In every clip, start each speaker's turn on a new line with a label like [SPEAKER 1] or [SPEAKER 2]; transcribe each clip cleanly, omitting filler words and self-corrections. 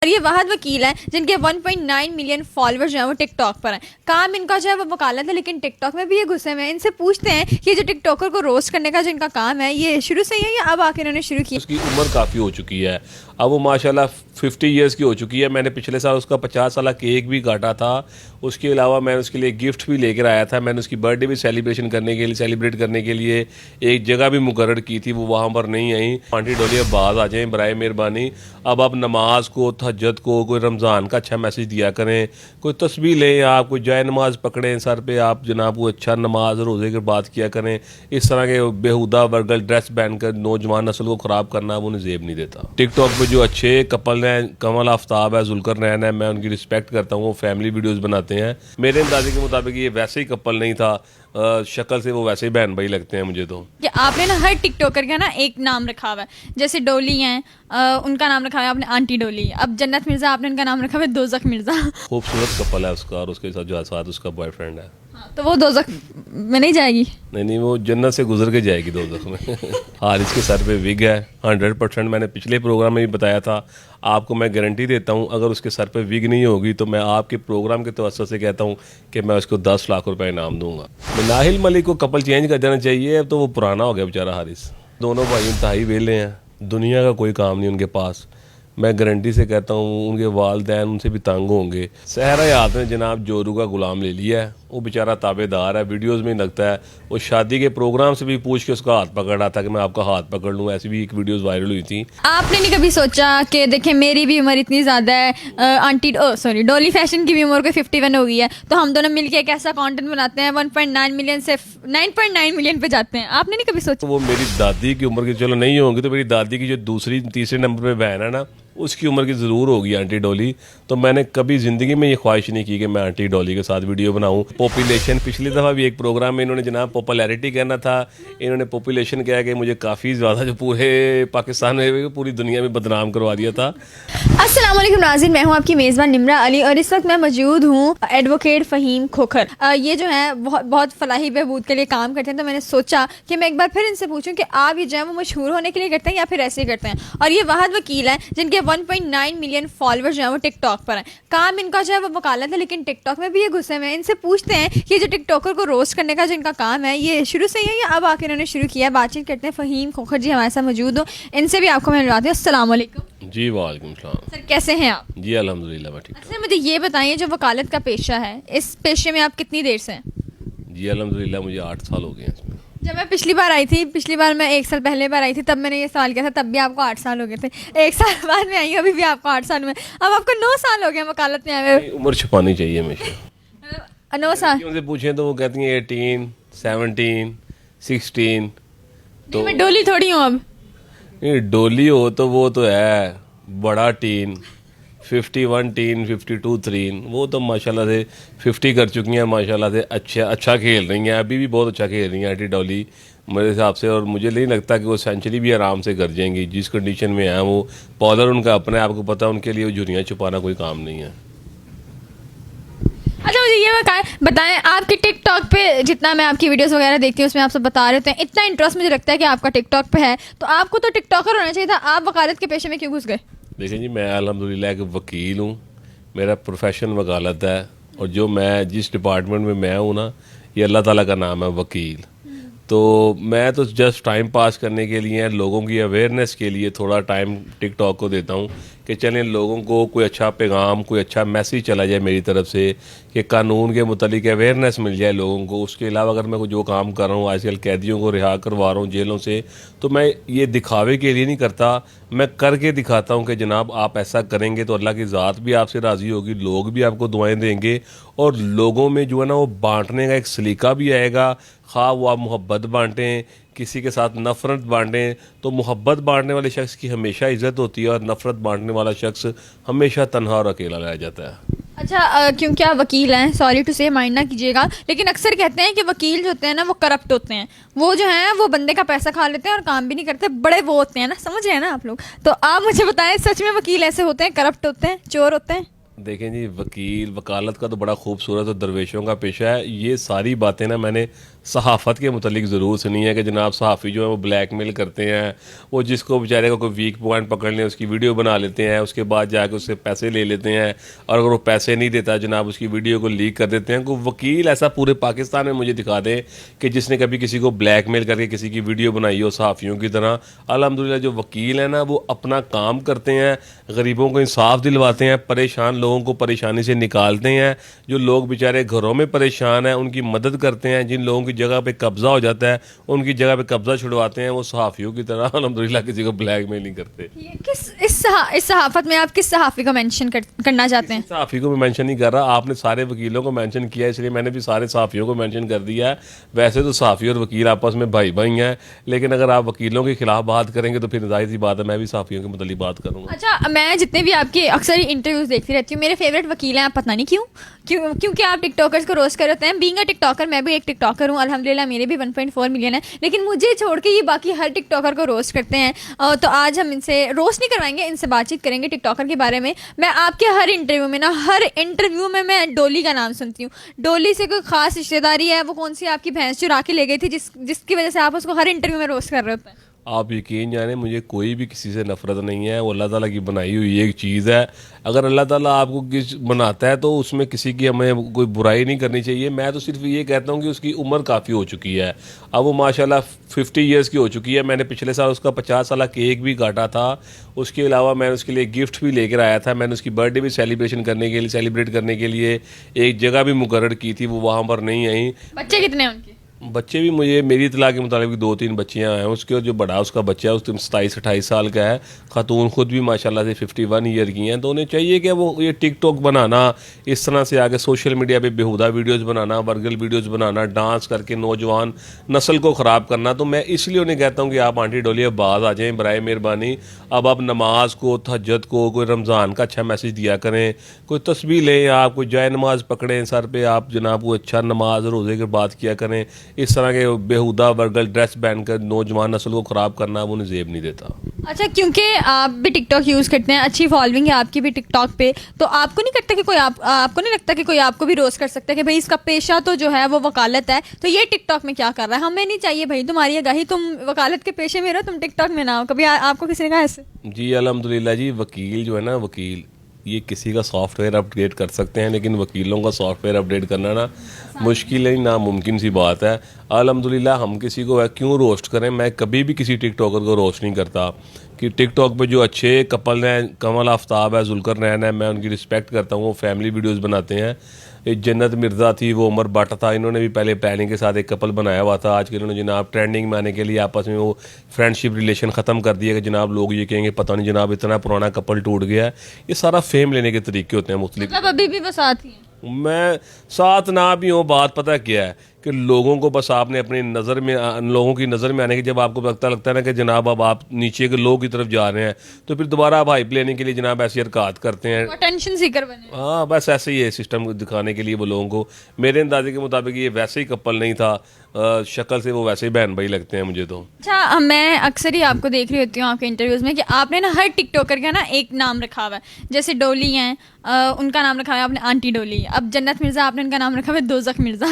[SPEAKER 1] ये वाहद वकील हैं जिनके 1.9 मिलियन फॉलोअर्स जो हैं वो टिकटॉक पर हैं। काम इनका जो है वो वकालत है, लेकिन टिकटॉक में भी ये घुसे हुए हैं। इनसे पूछते हैं कि जो टिकटॉकर को रोस्ट करने का जो इनका काम है ये शुरू से ही है या अब आके इन्होंने शुरू किया।
[SPEAKER 2] उसकी उम्र काफ़ी हो चुकी है, अब वो माशाल्लाह 50 इयर्स की हो चुकी है। मैंने पिछले साल उसका 50 साल केक भी काटा था। उसके अलावा मैंने उसके लिए गिफ्ट भी लेकर आया था। मैंने उसकी बर्थडे भी सेलिब्रेट करने के लिए एक जगह भी मुकर्रर की थी, वो वहाँ पर नहीं आई। आंटी डोली अब बाज आ जाएं बराए मेहरबानी। अब आप नमाज को, तहज्जुद को, कोई रमज़ान का अच्छा मैसेज दिया करें, कोई तस्बीह लें, आप कोई जाए नमाज पकड़ें सर पे, आप जनाब वो अच्छा नमाज रोज़े की बात किया करें। इस तरह के बेहुदा वर्गल ड्रेस पहन कर नौजवान नस्ल को ख़राब करना वो उन्हें जेब नहीं देता। टिकटॉक पे जो अच्छे कपल हैं, कमल आफ्ताब है, जुल्कर नैन है, मैं उनकी रिस्पेक्ट करता हूँ, वो फैमिली वीडियोज़ बनाते हैं। मेरे अंदाजे के मुताबिक ये वैसे ही कपल नहीं था, शक्ल से वो वैसे ही बहन भाई लगते हैं मुझे तो।
[SPEAKER 1] कि आपने ना हर टिकटॉकर का ना एक नाम रखा हुआ है, जैसे डोली हैं उनका नाम रखा हुआ है आपने आंटी डोली। अब जन्नत मिर्जा आपने उनका नाम रखा हुआ है दोजख मिर्जा।
[SPEAKER 2] खूबसूरत कपल है उसका और उसके साथ जो साथ उसका बॉयफ्रेंड है।
[SPEAKER 1] हाँ, तो वो दोजख में नहीं जाएगी?
[SPEAKER 2] नहीं, वो जन्नत से गुजर के जाएगी दोज़ख में। हारिस के सर पे विग है 100%। मैंने पिछले प्रोग्राम में भी बताया था, आपको मैं गारंटी देता हूँ अगर उसके सर पे विग नहीं होगी तो मैं आपके प्रोग्राम के तवज्जो से कहता हूँ कि मैं उसको 10 लाख रुपए इनाम दूंगा। नाहिल मलिक को कपल चेंज कर देना चाहिए, अब तो वो पुराना हो गया बेचारा हारिस। दोनों भाई इंतहाई वेले हैं, दुनिया का कोई काम नहीं उनके पास। मैं गारंटी से कहता हूँ उनके वालदैन उनसे भी तंग होंगे। सहरा याद ने जनाब जोरू का गुलाम ले लिया है, वो बेचारा ताबेदार है, वीडियोस में लगता है। वो शादी के प्रोग्राम से भी पूछ के उसका हाथ पकड़ रहा था कि मैं आपका हाथ पकड़ लूँ, ऐसी भी एक वीडियोस वायरल हुई थी।
[SPEAKER 1] आपने नहीं कभी सोचा कि देखें मेरी भी उम्र इतनी ज़्यादा है, डोली फैशन की भी उम्र को 51 हो गई है, तो हम दोनों मिलकर एक ऐसा कंटेंट बनाते हैं 1.9 मिलियन से 9.9 मिलियन पे जाते हैं। आपने नहीं कभी सोचा?
[SPEAKER 2] वो मेरी दादी की उम्र की चलो नहीं होंगी तो मेरी दादी की जो दूसरी तीसरे नंबर पे बहन है ना, उसकी उम्र की ज़रूर होगी आंटी डॉली। तो मैंने कभी ज़िंदगी में ये ख्वाहिश नहीं की कि मैं आंटी डॉली के साथ वीडियो बनाऊं। पॉपुलेशन, पिछली दफ़ा भी एक प्रोग्राम में इन्होंने जनाब पॉपुलैरिटी कहना था, इन्होंने पॉपुलेशन कहा कि मुझे काफ़ी ज़्यादा जो पूरे पाकिस्तान में पूरी दुनिया में बदनाम करवा दिया था।
[SPEAKER 1] अस्सलाम वालेकुम नाज़रीन, मैं हूं आपकी मेज़बान निम्रा अली और इस वक्त मैं मौजूद हूं एडवोकेट फ़हीम खोखर। ये जो है बहुत फलाही बहबूद के लिए काम करते हैं, तो मैंने सोचा कि मैं एक बार फिर इनसे पूछूं कि आप ये जो है वो मशहूर होने के लिए करते हैं या फिर ऐसे ही करते हैं। और ये वाहद वकील हैं जिनके 1.9 मिलियन फॉलोअर्स जो हैं वो टिकटॉक पर हैं। काम इनका जो है वो वकालत है, लेकिन टिकटॉक में भी ये घुसे हुए हैं। इनसे पूछते हैं कि जो टिकटॉकर को रोस्ट करने का जो इनका काम है ये शुरू से ही है या अब आके इन्होंने शुरू किया। बातचीत करते हैं। फ़हीम खोखर जी हमारे साथ मौजूद हो, इनसे भी आपको मैं मिलवाती हूँ। अस्सलाम वालेकुम।
[SPEAKER 2] जी वालेकुम सलाम।
[SPEAKER 1] सर कैसे हैं आप?
[SPEAKER 2] जी अल्हम्दुलिल्लाह मैं ठीक हूँ।
[SPEAKER 1] अच्छा मुझे ये बताइए, जो वकालत का पेशा है, इस पेशे में आप कितनी देर से हैं?
[SPEAKER 2] जी अल्हम्दुलिल्लाह मुझे 8 साल हो गए हैं इसमें।
[SPEAKER 1] जब मैं पिछली बार आई थी, पिछली बार मैं 1 साल पहले बार आई थी, तब मैंने ये सवाल किया था, तब भी आपको 8 साल हो गए थे। 1 साल बाद में आई, अभी भी आपको 8 साल में, अब आपको 9 साल हो गए वकालत में आए हुए।
[SPEAKER 2] उम्र छुपानी चाहिए हमेशा।
[SPEAKER 1] 9 साल?
[SPEAKER 2] उनसे पूछें तो वो कहती हैं 18, 17, 16।
[SPEAKER 1] तो मैं डोली थोड़ी हूँ अब।
[SPEAKER 2] नहीं डोली हो तो वो तो है बड़ा टीन, 51 टीन, 52 टीन, वो तो माशाल्लाह से 50 कर चुकी हैं, माशाल्लाह से अच्छा खेल रही हैं, अभी भी बहुत अच्छा खेल रही हैं आंटी डॉली मेरे हिसाब से। और मुझे नहीं लगता कि वो सेंचुरी भी आराम से कर जाएंगी जिस कंडीशन में है वो। पॉलर उनका अपना है, आपको पता है, उनके लिए झुर्रियाँ छुपाना कोई काम नहीं है।
[SPEAKER 1] अच्छा मुझे ये बताएं, आपके टिकटॉक पे जितना मैं आपकी वीडियोस वगैरह देखती हूँ उसमें आप सब बता रहे हैं, इतना इंटरेस्ट मुझे लगता है कि आपका टिकटॉक पे है, तो आपको तो टिकटॉकर होना चाहिए था, आप वकालत के पेशे में क्यों घुस गए?
[SPEAKER 2] देखिए जी, मैं अल्हम्दुलिल्लाह एक वकील हूँ, मेरा प्रोफेशन वकालत है, और जो मैं जिस डिपार्टमेंट में मैं हूँ ना, ये अल्लाह ताला का नाम है वकील। तो मैं तो जस्ट टाइम पास करने के लिए, लोगों की अवेयरनेस के लिए थोड़ा टाइम टिकटॉक को देता हूँ कि चलें लोगों को कोई अच्छा पैगाम, कोई अच्छा मैसेज चला जाए मेरी तरफ से कि कानून के मुतालिक अवेयरनेस मिल जाए लोगों को। उसके अलावा अगर मैं जो काम कर रहा हूँ, आजकल कैदियों को रिहा करवा रहा हूँ जेलों से, तो मैं ये दिखावे के लिए नहीं करता, मैं करके दिखाता हूँ कि जनाब आप ऐसा करेंगे तो अल्लाह की ज़ात भी आपसे राज़ी होगी, लोग भी आपको दुआएं देंगे, और लोगों में जो है ना वो बांटने का एक सलीका भी आएगा। ख़्वाह वो आप मोहब्बत बांटें, किसी के साथ नफ़रत बांटें, तो मोहब्बत बांटने वाले शख्स की हमेशा इज़्ज़त होती है और नफ़रत बांटने वाला शख्स हमेशा तन्हा और अकेला रह जाता है।
[SPEAKER 1] अच्छा क्योंकि आप वकील हैं, सॉरी टू से माइंड ना कीजिएगा, लेकिन अक्सर कहते हैं कि वकील जो होते हैं ना वो करप्ट होते हैं, वो जो हैं वो बंदे का पैसा खा लेते हैं और काम भी नहीं करते, बड़े वो होते हैं ना, समझ रहे हैं ना आप लोग? तो आप मुझे बताएं, सच में वकील ऐसे होते हैं, करप्ट होते हैं, चोर होते हैं?
[SPEAKER 2] देखें जी, वकील वकालत का तो बड़ा खूबसूरत और दरवेशों का पेशा है। ये सारी बातें ना मैंने सहाफ़त के मुतलिक ज़रूर सुनी है कि जनाब सहाफ़ी जो है वो ब्लैकमेल करते हैं, वो जिसको बेचारे को कोई वीक पॉइंट पकड़ लें उसकी वीडियो बना लेते हैं, उसके बाद जाकर उससे पैसे ले लेते हैं, और अगर वो पैसे नहीं देता जनाब उसकी वीडियो को लीक कर देते हैं। कोई वकील ऐसा पूरे पाकिस्तान में मुझे दिखा दे कि जिसने कभी किसी को ब्लैकमेल करके किसी की वीडियो बनाई हो सहाफ़ियों की तरह। अल्हम्दुलिल्लाह जो वकील हैं ना वो अपना काम करते हैं, गरीबों को इंसाफ दिलवाते हैं, परेशान लोगों को परेशानी से निकालते हैं, जो लोग बेचारे घरों में परेशान हैं उनकी मदद करते हैं, जिन लोगों की जगह पे कब्जा हो जाता है उनकी जगह पे कब्जा छुड़वाते हैं। वो सहाफ़ियों की तरह अल्हम्दुलिल्लाह किसी को ब्लैकमेल नहीं करते।
[SPEAKER 1] ये इस सहाफत में आप किस सहाफ़ी को मेंशन करना चाहते हैं?
[SPEAKER 2] सहाफ़ी को मैं मेंशन नहीं कर रहा, आपने सारे वकीलों को मेंशन किया इसलिए मैंने भी सारे सहाफ़ियों को मेंशन कर दिया है। वैसे तो सहाफ़ी और वकील आपस में भाई भाई हैं, लेकिन अगर आप वकीलों के खिलाफ बात करेंगे तो फिर जाहिर सी बात है मैं भी सहाफ़ियों के मुतल्लिक़ बात करूँगा।
[SPEAKER 1] अच्छा, मैं जितने भी आपके अक्सर इंटरव्यूज देखती रहती हूँ, मेरे फेवरेट वकील हैं आप, पता नहीं क्योंकि आप टिकटॉकर्स को रोस्ट करते हैं। बीइंग अ टिकटॉकर मैं भी एक टिकटॉकर हूँ अल्हम्दुलिल्लाह, मेरे भी 1.4 मिलियन है, लेकिन मुझे छोड़ के ये बाकी हर टिकटॉकर को रोस्ट करते हैं। तो आज हम इनसे रोस्ट नहीं करवाएंगे, इनसे बातचीत करेंगे टिकटॉकर के बारे में। मैं आपके हर इंटरव्यू में मैं डोली का नाम सुनती हूँ। डोली से कोई खास रिश्तेदारी है? वो कौन सी आपकी भैंस चुरा के ले गई थी जिसकी वजह से आप उसको हर इंटरव्यू में रोस्ट कर रहे होते हैं?
[SPEAKER 2] आप यकीन जाने मुझे कोई भी किसी से नफ़रत नहीं है, वो अल्लाह ताला की बनाई हुई एक चीज़ है। अगर अल्लाह ताला आपको किस बनाता है तो उसमें किसी की हमें कोई बुराई नहीं करनी चाहिए। मैं तो सिर्फ ये कहता हूँ कि उसकी उम्र काफ़ी हो चुकी है, अब वो माशाल्लाह 50 ईयर्स की हो चुकी है। मैंने पिछले साल उसका 50 साल केक भी काटा था, उसके अलावा मैंने उसके लिए गिफ्ट भी लेकर आया था। मैंने उसकी बर्थडे भी सेलिब्रेट करने के लिए एक जगह भी मुकर्रर की थी, वो वहाँ पर नहीं आई।
[SPEAKER 1] बच्चे कितने हैं उनके?
[SPEAKER 2] बच्चे भी मुझे मेरी इतला के मुताबिक 2-3 बच्चियाँ हैं उसके, और जो बड़ा उसका बच्चा है उसके 27-28 साल का है। खातून खुद भी माशाल्लाह से 51 ईयर की हैं। तो उन्हें चाहिए कि वो ये टिकटॉक बनाना, इस तरह से आगे सोशल मीडिया पे बेहुदा वीडियोस बनाना, वर्गल वीडियोस बनाना, डांस करके नौजवान नस्ल को ख़राब करना। तो मैं इसलिए उन्हें कहता हूँ कि आप आंटी डोली अब बाज आ जाएँ बराए मेहरबानी। अब आप नमाज को, तहज्जुद को, कोई रमज़ान का अच्छा मैसेज दिया करें, कोई तस्बीह लें, आप कोई जाए नमाज पकड़ें सर पे, आप जनाब को अच्छा नमाज रोज़े की बात किया करें। इस तरह के बेहुदा वर्गल ड्रेस पहन कर नौजवान नस्ल को ख़राब करना वो उन्हें जेब नहीं देता।
[SPEAKER 1] अच्छा, क्योंकि आप भी टिकटॉक यूज़ करते हैं, अच्छी फॉलोइंग है आपकी भी टिकटॉक पे, तो आपको नहीं करता कि आपको नहीं लगता कि कोई आपको भी रोस्ट कर सकता है कि भाई इसका पेशा तो जो है वो वकालत है, तो ये टिकटॉक में क्या कर रहा है? हमें नहीं चाहिए भाई तुम्हारी आगाही, तुम वकालत के पेशे में रहो, तुम टिकटॉक में ना हो। कभी आपको किसी ने कहा ऐसे?
[SPEAKER 2] जी अल्हम्दुलिल्लाह जी, वकील जो है ना, वकील ये किसी का सॉफ्टवेयर अपडेट कर सकते हैं, लेकिन वकीलों का सॉफ्टवेयर अपडेट करना ना मुश्किल नहीं, नामुमकिन सी बात है। अल्हम्दुलिल्लाह हम किसी को क्यों रोस्ट करें? मैं कभी भी किसी टिकटॉकर को रोस्ट नहीं करता। कि टिकटॉक पे जो अच्छे कपल हैं, कमल आफ्ताब है, जुल्कर नैन है, मैं उनकी रिस्पेक्ट करता हूँ, वो फैमिली वीडियोज़ बनाते हैं। एक जन्नत मिर्ज़ा थी, वो उमर भट्ट था, इन्होंने भी पहले प्लानिंग के साथ एक कपल बनाया हुआ था। आज के इन्होंने जनाब ट्रेंडिंग में आने के लिए आपस में वो फ्रेंडशिप रिलेशन ख़त्म कर दिया कि जनाब लोग ये कहेंगे पता नहीं जनाब इतना पुराना कपल टूट गया है। ये सारा फेम लेने के तरीके होते हैं मुख्तलिफ।
[SPEAKER 1] मतलब अभी भी वो साथ ही हैं?
[SPEAKER 2] मैं साथ ना भी हूँ, बात पता क्या है कि लोगों को बस आपने अपनी नज़र में, लोगों की नज़र में आने की जब आपको लगता है ना कि जनाब अब आप नीचे के लोग की तरफ जा रहे हैं, तो फिर दोबारा आप हाइप लेने के लिए जनाब ऐसी हरकत करते हैं,
[SPEAKER 1] अटेंशन सीकर बने।
[SPEAKER 2] हाँ बस ऐसे ही है सिस्टम दिखाने के लिए वो लोगों को। मेरे अंदाजे के मुताबिक ये वैसे ही कपल नहीं था, शक्ल से वो वैसे ही बहन भाई लगते हैं मुझे तो।
[SPEAKER 1] अच्छा, मैं अक्सर ही आपको देख रही होती हूँ आपके इंटरव्यूज में कि आपने ना हर टिकटॉकर का ना एक नाम रखा हुआ है। जैसे डोली हैं, उनका नाम रखा हुआ है आपने आंटी डोली। अब जन्नत मिर्ज़ा आपने उनका नाम रखा हुआ है दोज़ख मिर्ज़ा।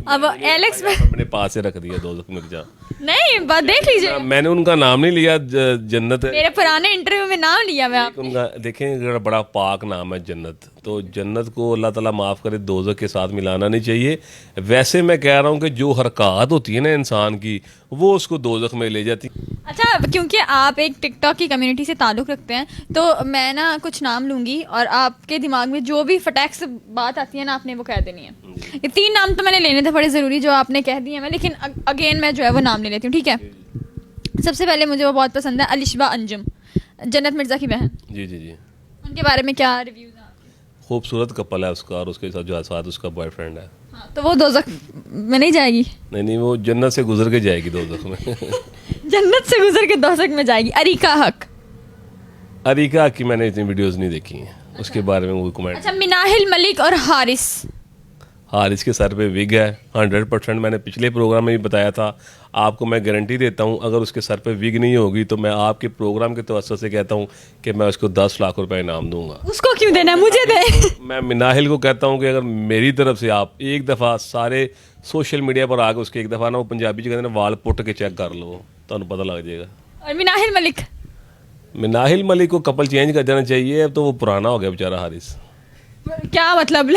[SPEAKER 1] अब एलेक्स
[SPEAKER 2] अपने पास से रख दिया दोज़ख मिर्ज़ा।
[SPEAKER 1] नहीं, बात देख लीजिए,
[SPEAKER 2] मैंने उनका नाम नहीं लिया, जन्नत
[SPEAKER 1] मेरे पुराने इंटरव्यू में नाम लिया हुआ है आपने।
[SPEAKER 2] उनका देखें बड़ा पाक नाम है जन्नत, तो जन्नत को अल्लाह ताला माफ़ करे, दोज़ख के साथ मिलाना नहीं चाहिए। वैसे मैं कह रहा हूँ कि जो हरकत होती है ना इंसान की, वो उसको दोज़ख में ले जाती।
[SPEAKER 1] अच्छा, क्योंकि आप एक टिकटॉक की कम्युनिटी से ताल्लुक़ रखते हैं, तो मैं ना कुछ नाम लूँगी और आपके दिमाग में जो भी फटाक से बात आती है ना आपने वो कह देनी है। ये 3 नाम तो मैंने लेने थे बड़े ज़रूरी जो आपने कह दिए हैं, लेकिन अगेन मैं जो है वो नाम ले लेती हूँ, ठीक है? सबसे पहले मुझे वो बहुत पसंद है, अलिशबा अंजुम, जन्नत मिर्ज़ा की बहन।
[SPEAKER 2] जी जी जी।
[SPEAKER 1] उनके बारे में क्या रिव्यूज़ हैं?
[SPEAKER 2] खूबसूरत कपल है उसका, और उसके साथ उसका बॉयफ्रेंड है।
[SPEAKER 1] हाँ, तो वो दोज़ख में नहीं जाएगी?
[SPEAKER 2] नहीं, वो जन्नत से गुजर के जाएगी दोज़ख में।
[SPEAKER 1] जन्नत से गुजर के दोज़ख में जाएगी। अरीका हक
[SPEAKER 2] की मैंने इतनी वीडियोस नहीं देखी हैं, उसके बारे में वो कमेंट।
[SPEAKER 1] अच्छा, मिनाहिल मलिक और हारिस।
[SPEAKER 2] हारिस के सर पे विग है 100%। मैंने पिछले प्रोग्राम में भी बताया था, आपको मैं गारंटी देता हूँ अगर उसके सर पे विग नहीं होगी तो मैं आपके प्रोग्राम के तवज्जो से कहता हूँ कि मैं उसको 10 लाख रुपए इनाम दूंगा।
[SPEAKER 1] उसको क्यों देना है, मुझे दे।
[SPEAKER 2] मैं मिनाहिल को कहता हूँ कि अगर मेरी तरफ से आप एक दफ़ा सारे सोशल मीडिया पर आके उसके एक दफ़ा ना, वो पंजाबी च कहते हैं ना, वाल पुट के चेक कर लो, तो पता लग जाएगा।
[SPEAKER 1] और मिनाहिल मलिक,
[SPEAKER 2] मिनाहिल मलिक को कपल चेंज कर देना चाहिए, अब तो वो पुराना हो गया बेचारा हारिस।
[SPEAKER 1] क्या मतलब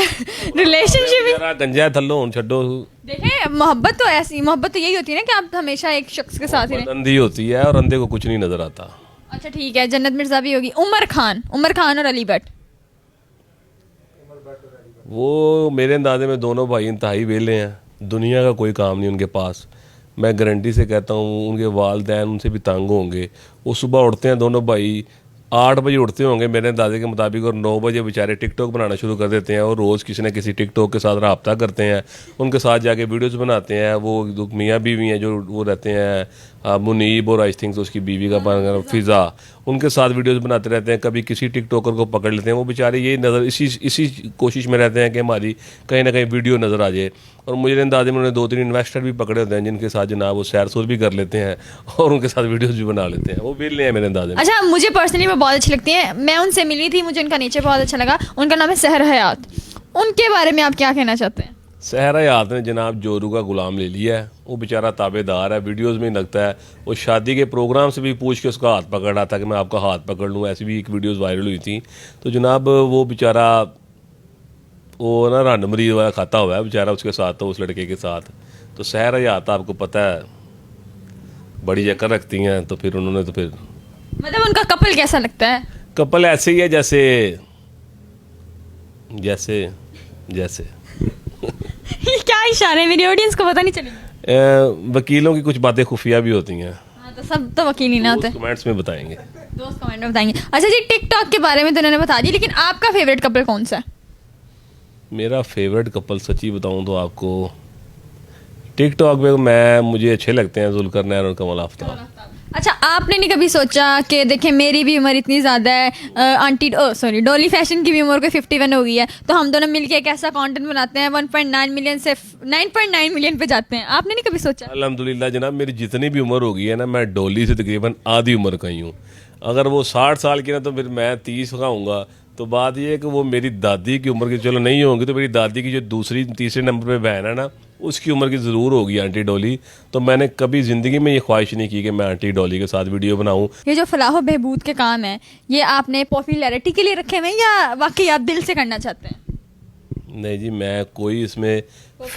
[SPEAKER 1] रिलेशनशिप?
[SPEAKER 2] बेचारा गंजा है थल्लो, हुन छड्डो।
[SPEAKER 1] देखें, मोहब्बत तो ऐसी, मोहब्बत तो यही होती है ना कि आप हमेशा एक शख्स के साथ ही रहें।
[SPEAKER 2] अंधी होती है और अंधे को कुछ नहीं नजर आता।
[SPEAKER 1] अच्छा ठीक है, जन्नत मिर्जा भी होगी। उमर खान और अली भट्ट,
[SPEAKER 2] वो मेरे अंदाजे में दोनों भाई इंतहाई वेले हैं, दुनिया का कोई काम नहीं उनके पास। मैं गारंटी से कहता हूँ उनके वालिदैन उनसे भी तंग होंगे। वो सुबह उठते हैं दोनों भाई, 8 बजे उठते होंगे मेरे अंदाजे के मुताबिक, और 9 बजे बेचारे टिकटॉक बनाना शुरू कर देते हैं और रोज़ किसी न किसी टिकटॉक के साथ रब्ता करते हैं, उनके साथ जाके वीडियोस बनाते हैं। वो मियाँ बीवी हैं जो वो रहते हैं मुनीब और आई थिंक उसकी बीवी का फिज़ा, उनके साथ वीडियोस बनाते रहते हैं। कभी किसी टिकटॉकर को पकड़ लेते हैं, वो बेचारे ये नज़र इसी कोशिश में रहते हैं कि हमारी कहीं ना कहीं वीडियो नज़र आ जाए। और मुझे अंदाजे में उन्होंने 2-3 इन्वेस्टर भी पकड़े होते हैं जिनके साथ जनाब वो सैर सूर भी कर लेते हैं और उनके साथ वीडियोस भी बना लेते हैं। वो बेले हैं मेरे अंदाजे में।
[SPEAKER 1] अच्छा मुझे पर्सनली वो बहुत अच्छी लगती हैं, मैं उनसे मिली थी, मुझे उनका नेचर बहुत अच्छा लगा। उनका नाम है सहर हयात, उनके बारे में आप क्या कहना चाहते हैं?
[SPEAKER 2] सहर हयात ने जनाब जोरू का गुलाम ले लिया है, वो बेचारा ताबेदार है, वीडियोस में लगता है। वो शादी के प्रोग्राम से भी पूछ के उसका हाथ पकड़ रहा था कि मैं आपका हाथ पकड़ लूँ, ऐसी भी एक वीडियोस वायरल हुई थी। तो जनाब वो बेचारा वो ना रन मरीज वाला खाता हुआ है बेचारा उसके साथ, तो उस लड़के के साथ। तो सहर हयात आपको पता है बड़ी चक्कर रखती हैं, तो फिर उन्होंने तो फिर
[SPEAKER 1] मतलब उनका कपल कैसा लगता है?
[SPEAKER 2] कपल ऐसे ही है जैसे जैसे जैसे
[SPEAKER 1] ये क्या इशारे, मेरी ऑडियंस को पता नहीं चलेगी।
[SPEAKER 2] वकीलों की कुछ बातें खुफिया भी होती हैं,
[SPEAKER 1] हाँ तो सब तो वकील ही ना होते।
[SPEAKER 2] कमेंट्स में बताएंगे,
[SPEAKER 1] दोस्त कमेंट में बताएंगे। अच्छा जी, टिकटॉक के बारे में तो उन्होंने बता दिया, लेकिन आपका फेवरेट कपल कौन सा है?
[SPEAKER 2] मेरा फेवरेट कपल सच्ची बताऊं तो आपको टिकटॉक पे मुझे अच्छे लगते हैं जुल्करनैन और कमल आफ्ताब।
[SPEAKER 1] अच्छा, आपने नहीं कभी सोचा कि देखें मेरी भी उम्र इतनी ज़्यादा है, डॉली फैशन की भी उम्र कोई 51 हो गई है, तो हम दोनों मिलके एक ऐसा कंटेंट बनाते हैं 1.9 मिलियन से 9.9 मिलियन पे जाते हैं। आपने नहीं कभी सोचा?
[SPEAKER 2] अल्हम्दुलिल्लाह जनाब, मेरी जितनी भी उम्र हो गई है ना, मैं डॉली से तकरीबन आधी उम्र का ही हूँ। अगर वो 60 साल की ना तो फिर मैं 30 का हूँगा। तो बात ये है कि वो मेरी दादी की उम्र की चलो नहीं होंगी, तो मेरी दादी की जो तीसरे नंबर पे बहन है ना, उसकी उम्र की ज़रूर होगी आंटी डॉली। तो मैंने कभी ज़िंदगी में ये ख्वाहिश नहीं की कि मैं आंटी डॉली के साथ वीडियो बनाऊं।
[SPEAKER 1] ये जो फलाह बहबूद के काम है, ये आपने पॉपुलैरिटी के लिए रखे हुए हैं या वाकई आप दिल से करना चाहते हैं?
[SPEAKER 2] नहीं जी, मैं कोई इसमें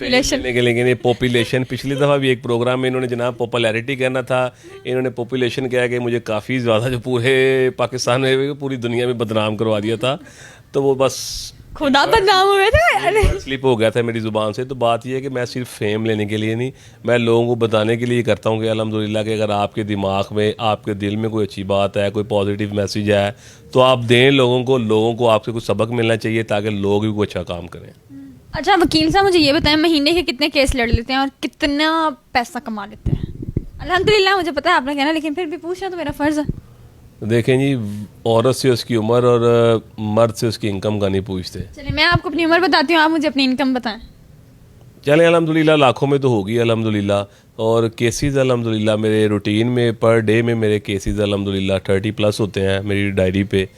[SPEAKER 2] लेने के लिए पॉपुलेशन, पिछली दफ़ा भी एक प्रोग्राम में इन्होंने जनाब पॉपुलैरिटी कहना था, इन्होंने पॉपुलेशन कहा कि मुझे काफ़ी ज़्यादा जो पूरे पाकिस्तान में पूरी दुनिया में बदनाम करवा दिया था। तो वो बस
[SPEAKER 1] खुदा बदनाम हुए थे,
[SPEAKER 2] स्लिप हो गया था मेरी ज़ुबान से। तो बात यह है कि मैं सिर्फ फेम लेने के लिए नहीं, मैं लोगों को बताने के लिए करता हूँ कि अल्हम्दुलिल्लाह कि अगर आपके दिमाग में, आपके दिल में कोई अच्छी बात है, कोई पॉजिटिव मैसेज है, तो आप दें लोगों को आपसे कुछ सबक मिलना चाहिए ताकि लोग भी कोई अच्छा काम करें।
[SPEAKER 1] अच्छा वकील साहब, मुझे ये बताएं, महीने के कितने केस लड़ लेते हैं और कितना पैसा कमा लेते हैं? अल्हम्दुलिल्लाह मुझे पता है आपने कहना, लेकिन फिर भी पूछना तो मेरा फ़र्ज़ है।
[SPEAKER 2] देखें जी, औरत से उसकी उम्र और मर्द से उसकी इनकम का नहीं पूछते।
[SPEAKER 1] चलिए मैं आपको अपनी उम्र बताती हूँ, आप मुझे अपनी इनकम बताएं।
[SPEAKER 2] चलें, अल्हम्दुलिल्लाह लाखों में तो होगी अल्हम्दुलिल्लाह। और केसेस अल्हम्दुलिल्लाह मेरे रूटीन में पर डे में मेरे केसेस अल्हम्दुलिल्लाह 30+ होते हैं मेरी डायरी पे।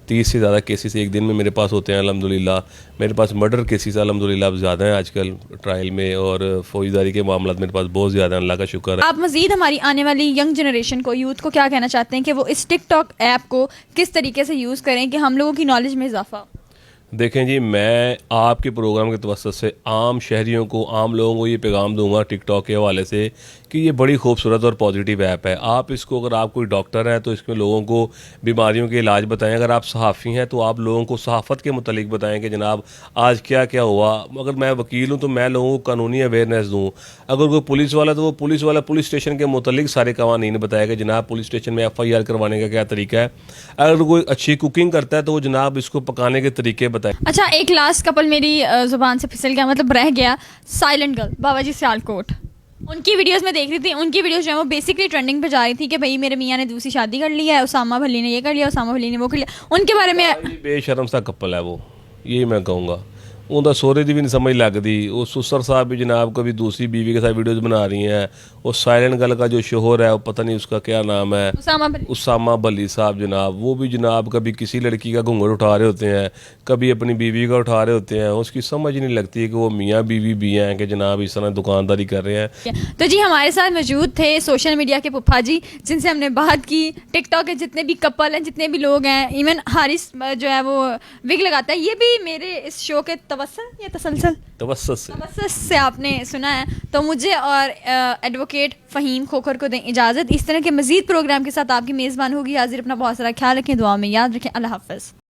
[SPEAKER 2] 30 से ज़्यादा केसेस एक दिन में मेरे पास होते हैं अल्हम्दुलिल्लाह। मेरे पास मर्डर केसेस अल्हम्दुलिल्लाह ज़्यादा हैं आजकल ट्रायल में, और फौजदारी के मामला मेरे पास बहुत ज़्यादा हैं, अल्लाह का शुक्र है।
[SPEAKER 1] आप मज़ीद हमारी आने वाली यंग जनरेशन को, यूथ को क्या कहना चाहते हैं कि वो इस टिकटॉक ऐप को किस तरीके से यूज़ करें कि हम लोगों की नॉलेज में इजाफा हो?
[SPEAKER 2] देखें जी, मैं आपके प्रोग्राम के तवज्जुह से आम शहरियों को, आम लोगों को ये पैगाम दूंगा टिकटॉक के हवाले से कि ये बड़ी खूबसूरत और पॉजिटिव ऐप है। आप इसको, अगर आप कोई डॉक्टर हैं तो इसमें लोगों को बीमारियों के इलाज बताएं। अगर आप सहाफ़ी हैं तो आप लोगों को सहाफ़त के मुतालिक बताएं कि जनाब आज क्या क्या हुआ। अगर मैं वकील हूँ तो मैं लोगों को कानूनी अवेयरनेस दूँ। अगर कोई पुलिस वाला तो वो पुलिस स्टेशन के मुतालिक सारे कवानीन बताएगा, जनाब पुलिस स्टेशन में FIR करवाने का क्या तरीका है। अगर कोई अच्छी कुकिंग करता है तो वो जनाब इसको पकाने के तरीके बताए।
[SPEAKER 1] अच्छा, एक लास्ट कपल मेरी ज़ुबान से फिसल गया, मतलब रह गया, साइलेंट गर्ल बाबा जी सियालकोट। उनकी वीडियोस में देख रही थी, उनकी वीडियोस जो है वो बेसिकली ट्रेंडिंग पे जा रही थी कि भाई मेरे मियाँ ने दूसरी शादी कर ली है, उसामा भली ने ये कर लिया, उसामा भली ने वो कर लिया। उनके बारे में
[SPEAKER 2] बेशर्म सा कपल है वो, यही मैं कहूँगा। उनका सोहरे की भी नहीं समझ लगती। वो सुसर साहब भी जनाब कभी दूसरी बीवी के साथ वीडियोज़ बना रही हैं। वो साइलेंट गर्ल का जो शोहर है वो पता नहीं उसका क्या नाम है, उसामा बली साहब जनाब, वो भी जनाब कभी किसी लड़की का घूंघट उठा रहे होते हैं, कभी अपनी बीवी का उठा रहे होते हैं। उसकी समझ नहीं लगती है कि वो मियाँ बीवी भी हैं कि जनाब इस तरह दुकानदारी कर रहे हैं।
[SPEAKER 1] तो जी हमारे साथ मौजूद थे सोशल मीडिया के पुप्पा जी, जिनसे हमने बात की टिकटॉक के जितने भी कपल हैं, जितने भी लोग हैं, इवन हारिस जो है वो विग लगाता है, ये भी मेरे इस शो के तवस्सल या तसलसल तवस्सुस से आपने सुना है। तो मुझे और एडवोकेट फ़हीम खोखर को दें इजाज़त। इस तरह के मज़ीद प्रोग्राम के साथ आपकी मेज़बान होगी हाजिर। अपना बहुत सारा ख्याल रखें, दुआ में याद रखें। अल्लाह हाफ़िज़।